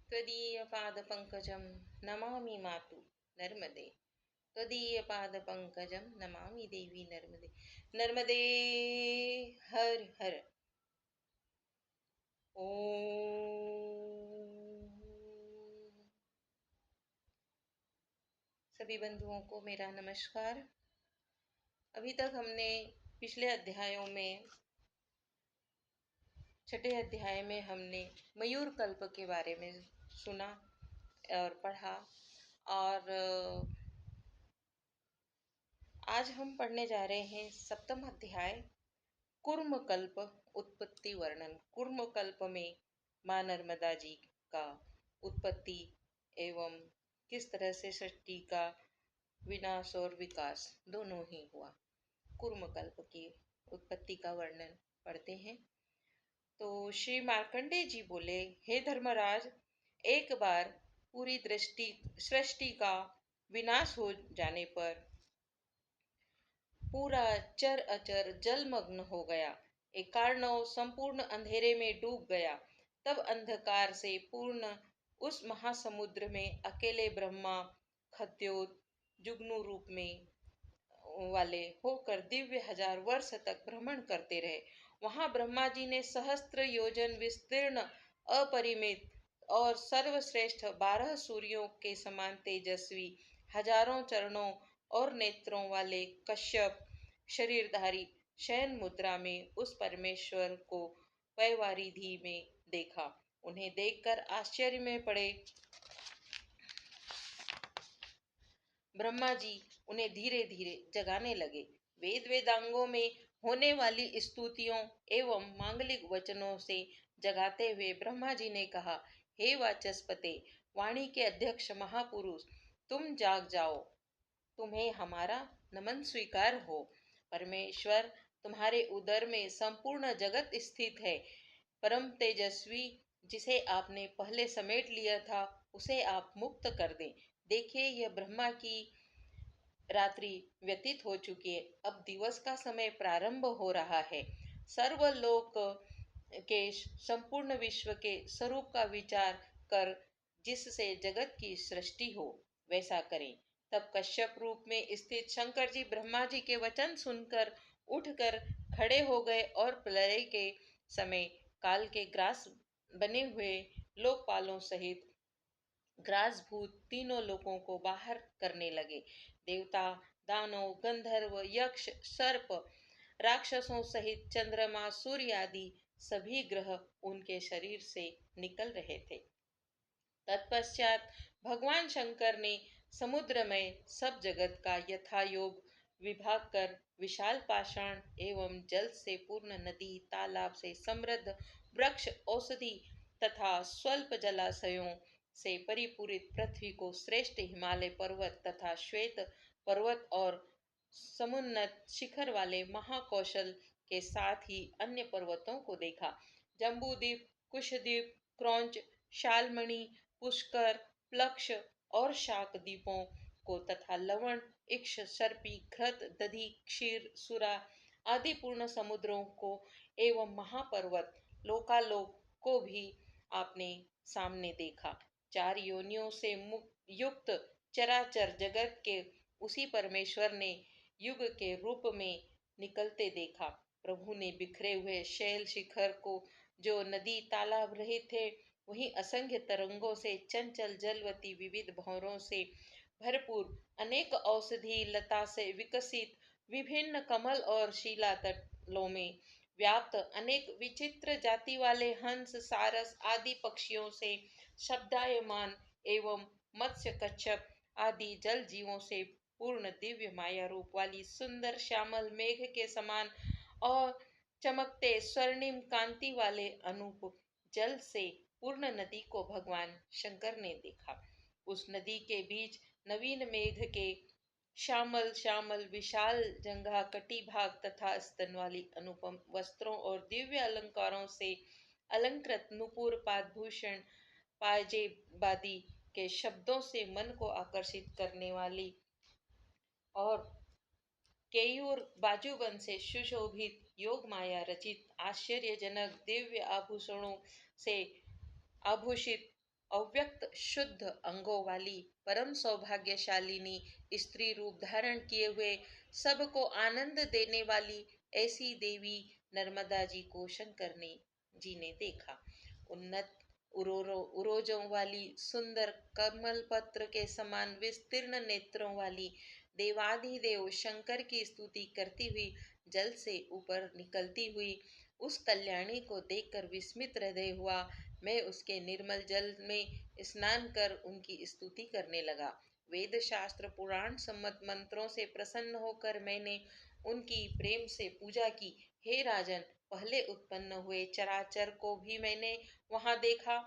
त्वदीयपादपङ्कजं नमामि मातु नर्मदे। त्वदीयपादपङ्कजं नमामि देवी नर्मदे। नर्मदे हर हर। ओम। सभी बंधुओं को मेरा नमस्कार। अभी तक हमने पिछले अध्यायों में, छठे अध्याय में हमने मयूर कल्प के बारे में सुना और पढ़ा, और आज हम पढ़ने जा रहे हैं सप्तम अध्याय, कूर्म कल्प उत्पत्ति वर्णन। कूर्म कल्प में माँ नर्मदा जी का उत्पत्ति एवं किस तरह से सृष्टि का विनाश और विकास दोनों ही हुआ। कूर्म कल्प की उत्पत्ति का वर्णन पढ़ते हैं। तो श्री मार्कंडेय जी बोले, हे धर्मराज, एक बार पूरी सृष्टि का विनाश हो जाने पर पूरा चर अचर जलमग्न हो गया। एक कार्णव संपूर्ण अंधेरे में डूब गया। तब अंधकार से पूर्ण उस महासमुद्र में अकेले ब्रह्मा खद्योत जुगनू रूप में वाले होकर दिव्य 1000 वर्ष तक भ्रमण करते रहे। वहां ब्रह्मा जी ने सहस्त्र योजन विस्तीर्ण अपरिमित और सर्वश्रेष्ठ 12 सूर्यों के समान तेजस्वी, हजारों चरणों और नेत्रों वाले कश्यप शरीरधारी शयन मुद्रा में उस परमेश्वर को पैवारिधि में देखा। उन्हें देखकर आश्चर्य में पड़े ब्रह्मा जी उन्हें धीरे धीरे जगाने लगे। वेद वेदांगों में होने वाली स्तुतियों एवं मांगलिक वचनों से जगाते हुए ब्रह्मा जी ने कहा, हे वाचस्पते, वाणी के अध्यक्ष महापुरुष, तुम जाग जाओ, तुम्हें हमारा नमन स्वीकार हो। परमेश्वर, तुम्हारे उदर में संपूर्ण जगत स्थित है। परम तेजस्वी, जिसे आपने पहले समेट लिया था, उसे आप मुक्त कर दें। देखिए, यह ब्रह्मा की रात्रि व्यतीत हो चुकी है, अब दिवस का समय प्रारंभ हो रहा है। सर्वलोक के संपूर्ण विश्व के स्वरूप का विचार कर जिससे जगत की सृष्टि हो, वैसा करें। तब कश्यप रूप में स्थित शंकर जी ब्रह्मा जी के वचन सुनकर उठकर खड़े हो गए और प्रलय के समय काल के ग्रास बने हुए लोकपालों सहित ग्रासभूत तीनों लोगों को बाहर करने लगे। देवता, दानव, गंधर्व, यक्ष, सर्प, राक्षसों सहित चंद्रमा, सूर्य आदि सभी ग्रह उनके शरीर से निकल रहे थे। तत्पश्चात भगवान शंकर ने समुद्र में सब जगत का यथा योग विभाग कर विशाल पाषाण एवं जल से पूर्ण नदी, तालाब से समृद्ध वृक्ष, औषधि तथा स्वल्प जलाशयों से परिपूरित पृथ्वी को श्रेष्ठ हिमालय पर्वत तथा श्वेत पर्वत और समुन्नत शिखर वाले महाकौशल के साथ ही अन्य पर्वतों को देखा। जम्बूद्वीप, कुशद्वीप, क्रौंच, शालमणि, पुष्कर, प्लक्ष और शाक द्वीपों को तथा लवण, इक्ष, सर्पी, घृत, दधि, क्षीर, सुरा आदि पूर्ण समुद्रों को एवं महापर्वत लोकालोक को भी आपने सामने देखा। 4 योनियों से युक्त चराचर जगत के उसी परमेश्वर ने युग के रूप में निकलते देखा। प्रभु ने बिखरे हुए शैल शिखर को, जो नदी तालाब रहित थे, वहीं असंख्य तरंगों से चंचल जलवती विविध भंवरों से भरपूर अनेक औषधि लता से विकसित विभिन्न कमल और शिला तलों में व्याप्त अनेक विचित्र जाति वाले हंस, सारस आदि पक्षियों से शब्दायमान एवं मत्स्य, कच्छप आदि जल जीवों से पूर्ण दिव्य माया रूप वाली सुंदर श्यामल मेघ के समान और चमकते स्वर्णिम कांति वाले अनूप जल से पूर्ण नदी को भगवान शंकर ने देखा। उस नदी के बीच नवीन मेघ के श्यामल श्यामल विशाल जंघा, कटी भाग तथा स्तन वाली अनुपम वस्त्रों और दिव्य अलंकारों से अलंकृत नुपुर, पादभूषण, पाजेबादी के शब्दों से मन को आकर्षित करने वाली और केयूर बाजूबंद से सुशोभित योग माया रचित आश्चर्यजनक दिव्य आभूषणों से आभूषित अव्यक्त शुद्ध अंगों वाली परम सौभाग्यशालिनी स्त्री रूप धारण किए हुए सबको आनंद देने वाली ऐसी देवी नर्मदा जी को शंकर ने जी ने देखा। उन्नत उरोजों वाली सुंदर कमल पत्र के समान विस्तीर्ण नेत्रों वाली देवाधिदेव शंकर की स्तुति करती हुई जल से ऊपर निकलती हुई उस कल्याणी को देखकर विस्मित हृदय हुआ। मैं उसके निर्मल जल में स्नान कर उनकी स्तुति करने लगा। वेद शास्त्र पुराण सम्मत मंत्रों से प्रसन्न होकर मैंने उनकी प्रेम से पूजा की। हे राजन, पहले उत्पन्न हुए चराचर को भी मैंने वहां देखा।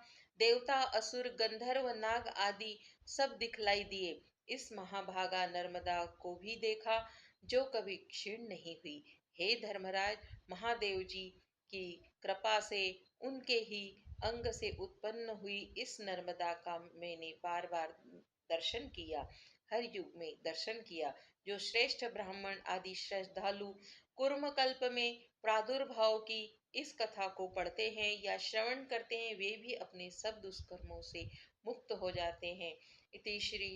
देवता असुर गंधर्व नाग आदि सब दिखलाई दिए। इस महाभागा नर्मदा को भी देखा जो कभी क्षीण नहीं हुई। हे धर्मराज, महादेव जी की कृपा से उनके ही अंग से उत्पन्न हुई इस नर्मदा का मैंने बार बार दर्शन किया, हर युग में दर्शन किया। जो श्रेष्ठ ब्राह्मण आदि श्रद्धालु कुर्म कल्प में प्रादुर्भाव की इस कथा को पढ़ते हैं या श्रवण करते हैं, वे भी अपने सब दुष्कर्मों से मुक्त हो जाते हैं। इति श्री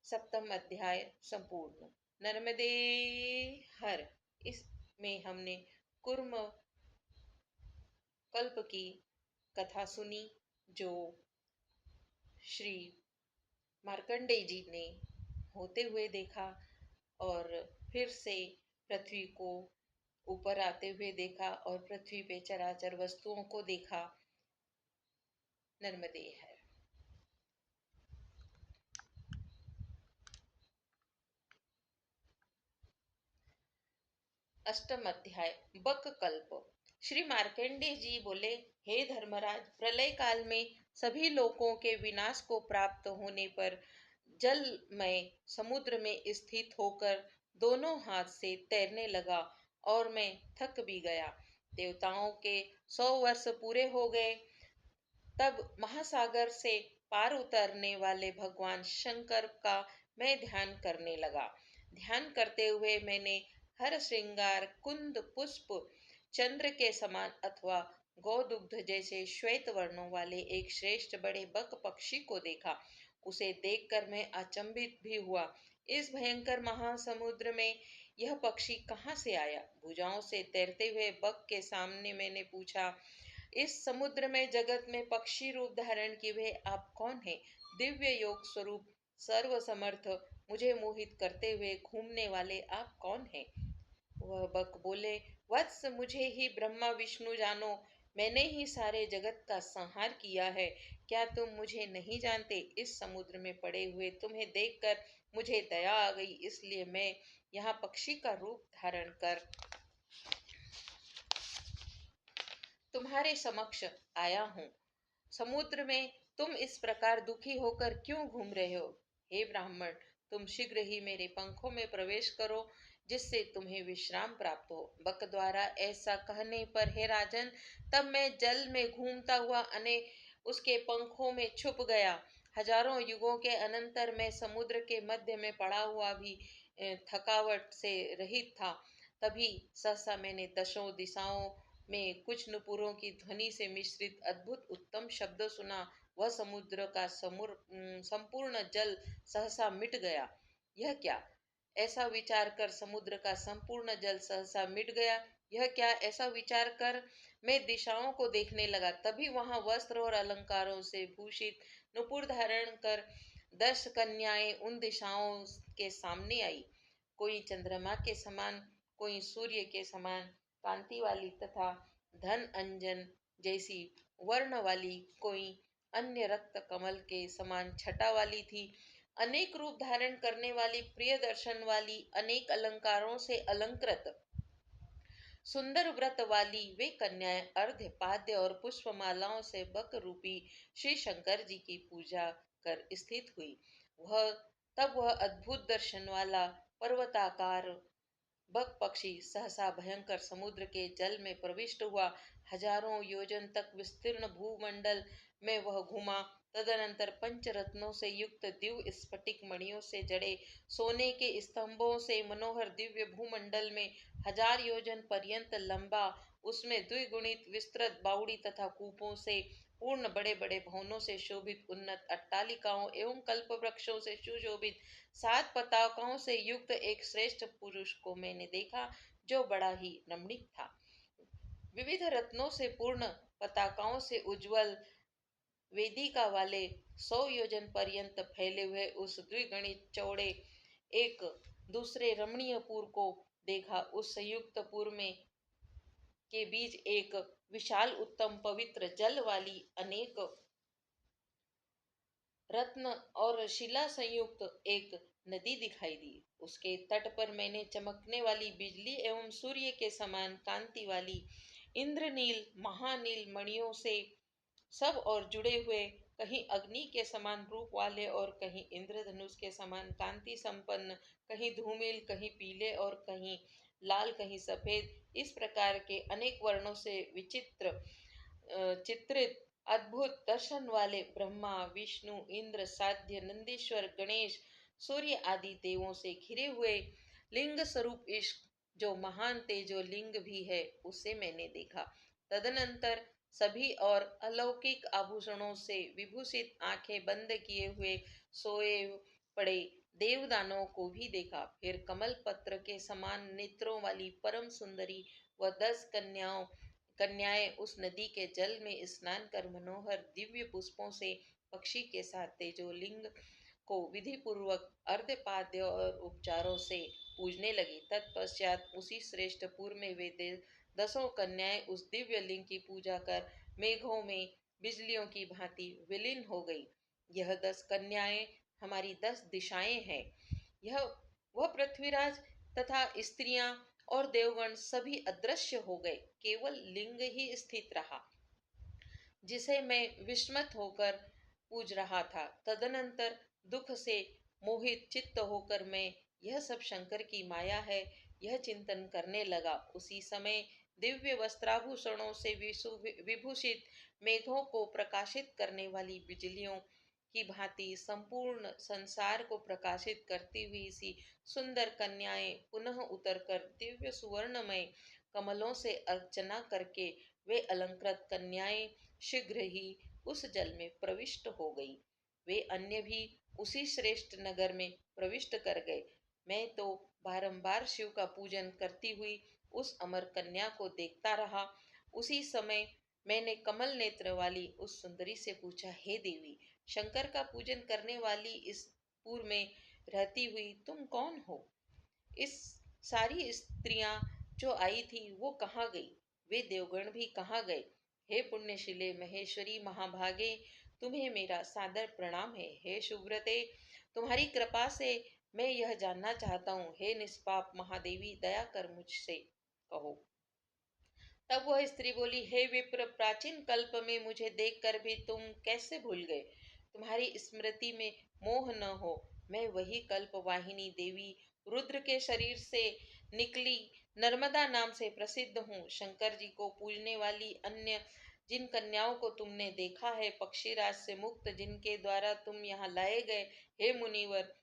सप्तम अध्याय संपूर्ण। नर्मदे हर, इसमें हमने कुर्म कल्प की कथा सुनी जो श्री मार्कंडेय जी ने होते हुए देखा और फिर से पृथ्वी को ऊपर आते हुए देखा और पृथ्वी पे चराचर वस्तुओं को देखा। नर्मदे है। अष्टम अध्याय बक कल्प। श्री मार्कंडेय जी बोले, हे धर्मराज, प्रलय काल में सभी लोगों के विनाश को प्राप्त होने पर जल में समुद्र में स्थित होकर दोनों हाथ से तैरने लगा और मैं थक भी गया। देवताओं के 100 वर्ष पूरे हो गए। तब महासागर से पार उतरने वाले भगवान शंकर का मैं ध्यान करने लगा। ध्यान करते हुए मैंने हर श्रृंगार कुंद पुष्प चंद्र के समान अथवा गौदुग्ध जैसे श्वेत वर्णों वाले एक श्रेष्ठ बड़े बक पक्षी को देखा। उसे देखकर मैं अचंभित भी हुआ। इस भयंकर महासमुद्र में यह पक्षी कहाँ से आया? भुजाओं से तैरते हुए बक के सामने मैंने पूछा, इस समुद्र में जगत में पक्षी रूप धारण किए हुए आप कौन हैं? दिव्य योग स्वरूप सर्व समर्थ मुझे मोहित करते हुए घूमने वाले आप कौन हैं? वह बक बोले, वत्स, मुझे ही ब्रह्मा विष्णु जानो। मैंने ही सारे जगत का संहार किया है। क्या तुम मुझे नहीं जानते? इस समुद्र में पड़े हुए तुम्हें देखकर मुझे दया आ गई, इसलिए मैं यहाँ पक्षी का रूप धारण कर तुम्हारे समक्ष आया हूँ। समुद्र में तुम इस प्रकार दुखी होकर क्यों घूम रहे हो? हे ब्राह्मण, तुम शीघ्र ही मेरे पंखों में प्रवेश करो, जिससे तुम्हें विश्राम प्राप्त हो। बक द्वारा ऐसा कहने पर हे राजन, तब मैं जल में घूमता हुआ उसके पंखों में छुप गया। हजारों युगों के अनंतर मैं समुद्र के मध्य में पड़ा हुआ भी थकावट से रहित था। तभी सहसा मैंने दशों दिशाओं में कुछ नुपुरों की ध्वनि से मिश्रित अद्भुत उत्तम शब्द सुना। वह समुद्र का संपूर्ण जल सहसा मिट गया। यह क्या? ऐसा विचार कर समुद्र का संपूर्ण जल सहसा मिट गया। यह क्या? ऐसा विचार कर मैं दिशाओं को देखने लगा। तभी वहां वस्त्र और अलंकारों से भूषित नुपुर धारण कर 10 कन्याएं उन दिशाओं के सामने आई। कोई चंद्रमा के समान, कोई सूर्य के समान कांति वाली तथा धन अंजन जैसी वर्ण वाली, कोई अन्य रक्त कमल के समान छटा वाली थी। अनेक रूप धारण करने वाली, प्रिय दर्शन वाली, अनेक अलंकारों से अलंकृत, सुंदर व्रत वाली वे कन्याएं अर्घ्य पाद्य और पुष्पमालाओं से बक रूपी श्री शंकर जी की पूजा कर स्थित हुई। वह तब वह अद्भुत दर्शन वाला पर्वताकार बक पक्षी सहसा भयंकर समुद्र के जल में प्रविष्ट हुआ। हजारों योजन तक विस्तीर्ण भूमंडल में वह घूमा। तदनंतर पंचरत्नों से युक्त दिव्य स्फटिक मणियों से जड़े सोने के स्तंभों से मनोहर दिव्य भूमंडल में 1000 योजन पर्यंत लंबा, उसमें द्विगुणित विस्तृत बावड़ी तथा कूपों से पूर्ण बड़े बड़े भवनों से शोभित उन्नत अट्टालिकाओं एवं कल्प वृक्षों से सुशोभित 7 पताकाओं से युक्त एक श्रेष्ठ पुरुष को मैंने देखा, जो बड़ा ही रमणीक था। विविध रत्नों से पूर्ण पताकाओं से उज्जवल वेदिका वाले 100 योजन पर्यंत फैले हुए उस द्विगणित चौड़े एक दूसरे रमणीय पुर को देखा। उस संयुक्त पुर में के बीच एक विशाल उत्तम पवित्र जल वाली अनेक रत्न और शिला संयुक्त एक नदी दिखाई दी। उसके तट पर मैंने चमकने वाली बिजली एवं सूर्य के समान कांति वाली इंद्रनील महानील मणियों से सब और जुड़े हुए, कहीं अग्नि के समान रूप वाले और कहीं इंद्रधनुष के समान कांति संपन्न, कहीं धूमिल, कहीं पीले और कहीं लाल, कहीं सफेद, इस प्रकार के अनेक वर्णों से विचित्र चित्रित अद्भुत दर्शन वाले ब्रह्मा, विष्णु, इंद्र, साध्य, नंदीश्वर, गणेश, सूर्य आदि देवों से घिरे हुए लिंग स्वरूप इष्ट जो महान तेजो लिंग भी है, उसे मैंने देखा। तदनंतर सभी और अलौकिक आभूषणों से विभूषित आंखें बंद किए हुए सोए पड़े देवदानों को भी देखा। फिर कमल पत्र के समान नेत्रों वाली परम सुंदरी व 10 कन्याएं उस नदी के जल में स्नान कर मनोहर दिव्य पुष्पों से पक्षी के साथ तेजोलिंग को विधि पूर्वक अर्घ्यपाद्य और उपचारों से पूजने लगी। तत्पश्चात उसी श्रेष्ठ पुर में वे 10 कन्याएं उस दिव्य लिंग की पूजा कर मेघों में बिजलियों की भांति विलीन हो गई। यह 10 कन्याएं हमारी 10 दिशाएं हैं। यह वह पृथ्वीराज तथा स्त्रियां और देवगण सभी अदृश्य हो गए, केवल लिंग ही स्थित रहा, जिसे मैं विस्मित होकर पूज रहा था। तदनंतर दुख से मोहित चित्त होकर मैं यह सब शंकर की माया है, यह चिंतन करने लगा। उसी समय दिव्य वस्त्राभूषणों से विभूषित मेघों को प्रकाशित करने वाली बिजलियों की भांति संपूर्ण संसार को प्रकाशित करती हुई सी सुंदर कन्याएं पुनः उतरकर दिव्य सुवर्णमय कमलों से अर्चना करके वे अलंकृत कन्याएं शीघ्र ही उस जल में प्रविष्ट हो गई। वे अन्य भी उसी श्रेष्ठ नगर में प्रविष्ट कर गए। मैं तो बारंबार शिव का पूजन करती हुई उस अमर कन्या को देखता रहा। उसी समय मैंने कमल नेत्र वाली उस सुंदरी से पूछा, हे देवी, शंकर का पूजन करने वाली इस पुर में रहती हुई तुम कौन हो? इस सारी स्त्रियां जो आई थी वो कहाँ गई? वे देवगण भी कहाँ गए? हे पुण्यशीले महेश्वरी महाभागे, तुम्हें मेरा सादर प्रणाम है। हे शुभ्रते, तुम्हारी कृपा से मैं यह जानना चाहता हूँ। हे निष्पाप महादेवी, दया कर मुझसे कहो। तब वह स्त्री बोली, हे विप्र, प्राचीन कल्प में मुझे देखकर भी तुम कैसे भूल गए? तुम्हारी स्मृति में मोह न हो। मैं वही कल्प वाहिनी देवी, रुद्र के शरीर से निकली नर्मदा नाम से प्रसिद्ध हूँ। शंकर जी को पूजने वाली अन्य जिन कन्याओं को तुमने देखा है, पक्षीराज से मुक्त जिनके द्वारा तुम यहाँ लाए गए, हे मुनिवर,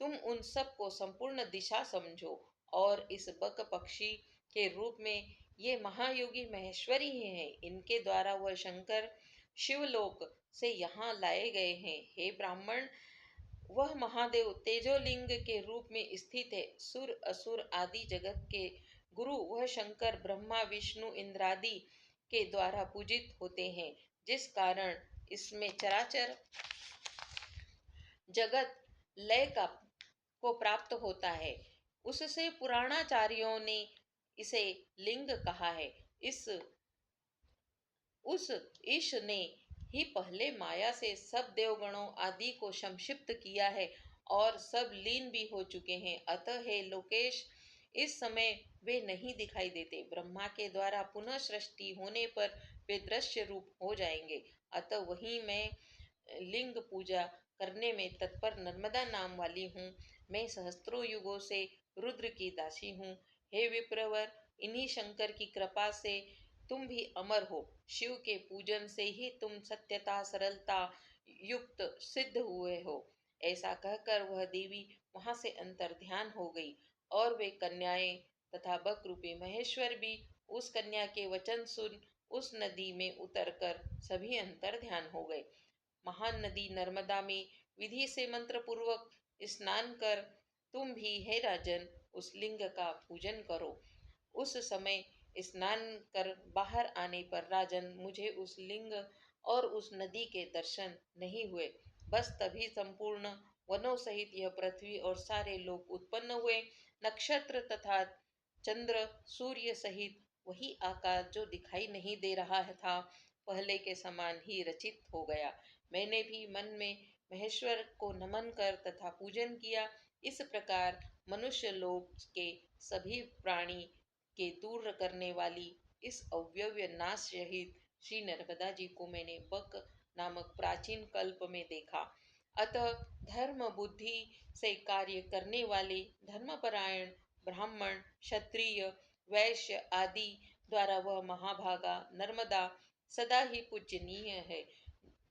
तुम उन सब को संपूर्ण दिशा समझो। और इस बक पक्षी के रूप में ये महायोगी महेश्वरी ही हैं। इनके द्वारा वह शंकर शिवलोक से यहाँ लाए गए हैं। हे ब्राह्मण, वह महादेव तेजोलिंग के रूप में स्थित है। सुर असुर आदि जगत के गुरु वह शंकर ब्रह्मा विष्णु इंद्रादि के द्वारा पूजित होते हैं, जिस कारण इसमें चराचर जगत लय का को प्राप्त होता है। उससे पुराणाचार्यों ने इसे लिंग कहा है। इस उस ईश ने ही पहले माया से सब देवगणों आदि को संक्षिप्त किया है और सब लीन भी हो चुके हैं। अतः हे लोकेश, इस समय वे नहीं दिखाई देते। ब्रह्मा के द्वारा पुनः सृष्टि होने पर वे दृश्य रूप हो जाएंगे। अतः वही मैं लिंग पूजा करने में तत्पर नर्मदा नाम वाली हूँ। मैं सहस्त्रों युगों से रुद्र की दासी हूँ। हे विप्रवर, इन्हीं शंकर की कृपा से तुम भी अमर हो। शिव के पूजन से ही तुम सत्यता सरलता युक्त सिद्ध हुए हो। ऐसा कहकर वह देवी वहां से अंतर ध्यान हो गई और वे कन्याएं तथा बक रूपी महेश्वर भी उस कन्या के वचन सुन उस नदी में उतरकर सभी अंतर ध्यान हो गए। महान नदी नर्मदा में विधि से मंत्र पूर्वक स्नान कर तुम भी हे राजन उस लिंग का पूजन करो। उस समय स्नान कर बाहर आने पर राजन मुझे उस लिंग और उस नदी के दर्शन नहीं हुए। बस तभी संपूर्ण वनों सहित यह पृथ्वी और सारे लोग उत्पन्न हुए। नक्षत्र तथा चंद्र सूर्य सहित वही आकाश जो दिखाई नहीं दे रहा था पहले के समान ही रचित हो गया। मैंने भी मन में महेश्वर को नमन कर तथा पूजन किया। इस प्रकार मनुष्य लोक के सभी प्राणी के दूर करने वाली इस अव्यव्य नाश रहित श्री नर्मदा जी को मैंने बक नामक प्राचीन कल्प में देखा। अतः धर्म बुद्धि से कार्य करने वाले धर्मपरायण ब्राह्मण क्षत्रिय वैश्य आदि द्वारा वह महाभागा नर्मदा सदा ही पूजनीय है।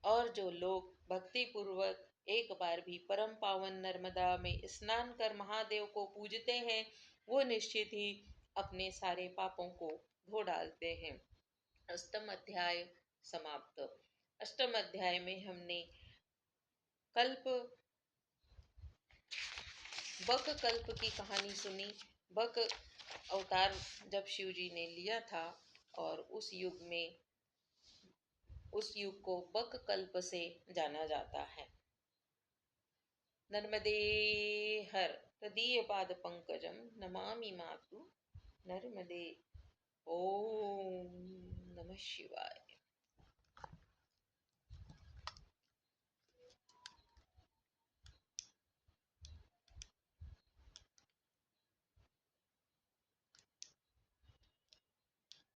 और जो लोग भक्ति पूर्वक एक बार भी परम पावन नर्मदा में स्नान कर महादेव को पूजते हैं वो निश्चित ही अपने सारे पापों को धो डालते हैं। अष्टम अध्याय समाप्त। अष्टम अध्याय में हमने कल्प बक कल्प की कहानी सुनी। बक अवतार जब शिव जी ने लिया था और उस युग को बक कल्प से जाना जाता है। नर्मदे हर तदीय पाद पंकजम नमामि मातु नर्मदे। ओम नमः शिवाय।